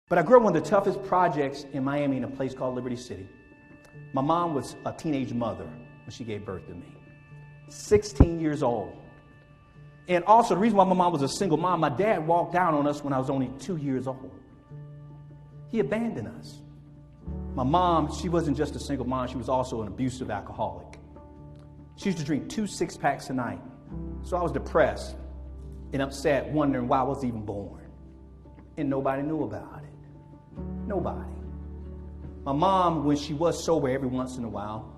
But I grew up one of the toughest projects in Miami in a place called Liberty City. My mom was a teenage mother when she gave birth to me. 16 years old. And also the reason why my mom was a single mom, my dad walked out on us when I was only 2 years old. He abandoned us. My mom, she wasn't just a single mom, she was also an abusive alcoholic. She used to drink 2 six-packs a night. So I was depressed and upset, wondering why I was even born. And nobody knew about it. Nobody. My mom, when she was sober every once in a while,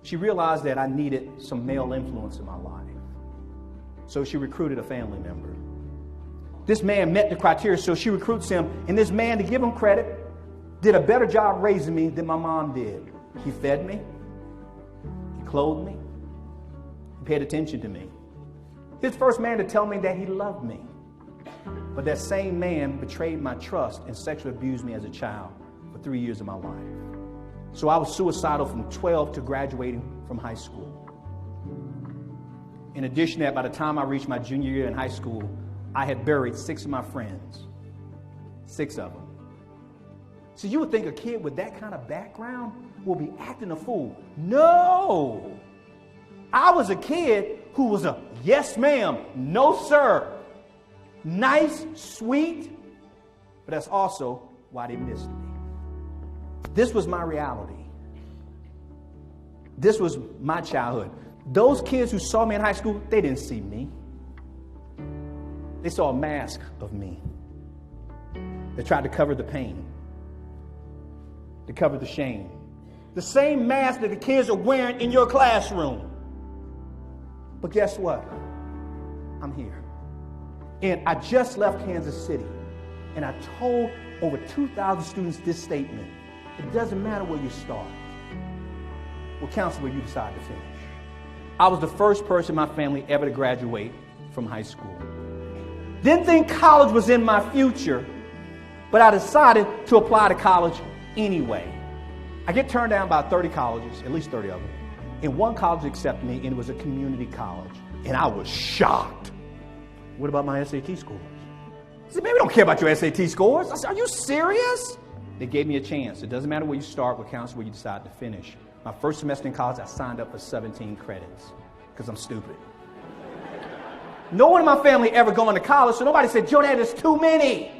she realized that I needed some male influence in my life. So she recruited a family member. This man met the criteria, so she recruits him. And this man, to give him credit, did a better job raising me than my mom did. He fed me. He clothed me. He paid attention to me. His first man to tell me that he loved me. But that same man betrayed my trust and sexually abused me as a child for 3 years of my life. So I was suicidal from 12 to graduating from high school. In addition to that, by the time I reached my junior year in high school, I had buried 6 of my friends. 6 of them. So you would think a kid with that kind of background will be acting a fool. No! I was a kid who was a yes ma'am, no sir. Nice, sweet, but that's also why they missed me. This was my reality. This was my childhood. Those kids who saw me in high school, they didn't see me. They saw a mask of me. They tried to cover the pain, to cover the shame. The same mask that the kids are wearing in your classroom. But guess what? I'm here. And I just left Kansas City. And I told over 2,000 students this statement. It doesn't matter where you start. What counts is where you decide to finish. I was the first person in my family ever to graduate from high school. Didn't think college was in my future, but I decided to apply to college anyway. I get turned down by 30 colleges, at least 30 of them. And one college accepted me, and it was a community college. And I was shocked. What about my SAT scores? I said, man, we don't care about your SAT scores. I said, are you serious? They gave me a chance. It doesn't matter where you start, what counts is where you decide to finish. My first semester in college, I signed up for 17 credits because I'm stupid. No one in my family ever going to college, so nobody said, Joe, that is too many.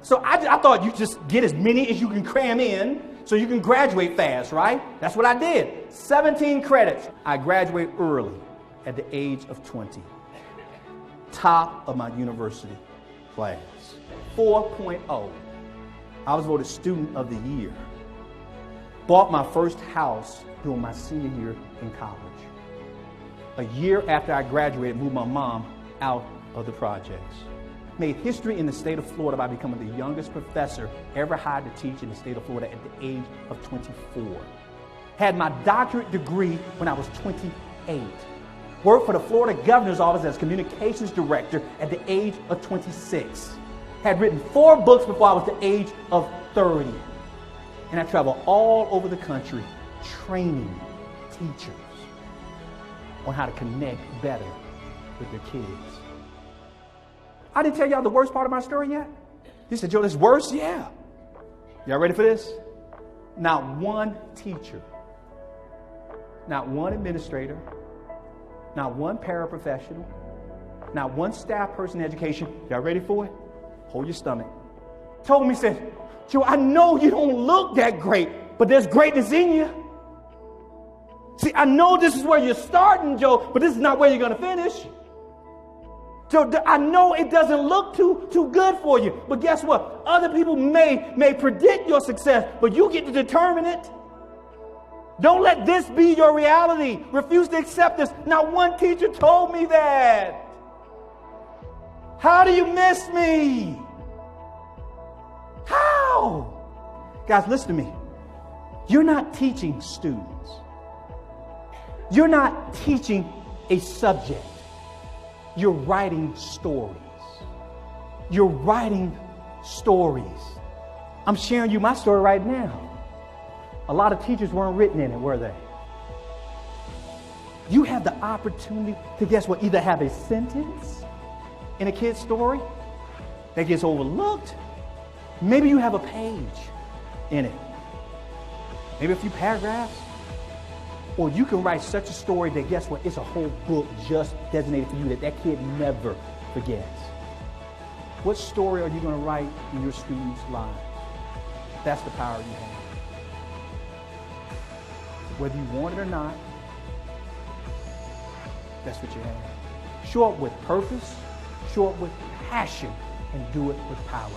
So I thought you just get as many as you can cram in so you can graduate fast, right? That's what I did. 17 credits. I graduated early at the age of 20. Top of my university class. 4.0. I was voted student of the year. Bought my first house during my senior year in college. A year after I graduated, moved my mom out of the projects. Made history in the state of Florida by becoming the youngest professor ever hired to teach in the state of Florida at the age of 24. Had my doctorate degree when I was 28. Worked for the Florida Governor's Office as communications director at the age of 26. Had written 4 books before I was the age of 30. And I travel all over the country training teachers on how to connect better with their kids. I didn't tell y'all the worst part of my story yet. You said, Joe, this is worse? Yeah. Y'all ready for this? Not one teacher, not one administrator, not one paraprofessional, not one staff person in education, y'all ready for it? Hold your stomach. Told me, said, Joe, I know you don't look that great, but there's greatness in you. See, I know this is where you're starting, Joe, but this is not where you're going to finish. Joe, I know it doesn't look too good for you, but guess what? Other people may predict your success, but you get to determine it. Don't let this be your reality. Refuse to accept this. Not one teacher told me that. How do you miss me? How? Guys, listen to me. You're not teaching students. You're not teaching a subject. You're writing stories. You're writing stories. I'm sharing you my story right now. A lot of teachers weren't written in it, were they? You have the opportunity to, guess what, either have a sentence in a kid's story that gets overlooked, Maybe you have a page in it, maybe a few paragraphs. Or you can write such a story that, guess what, it's a whole book just designated for you that that kid never forgets. What story are you going to write in your students' lives? That's the power you have. Whether you want it or not, that's what you have. Show up with purpose, show up with passion, and do it with power.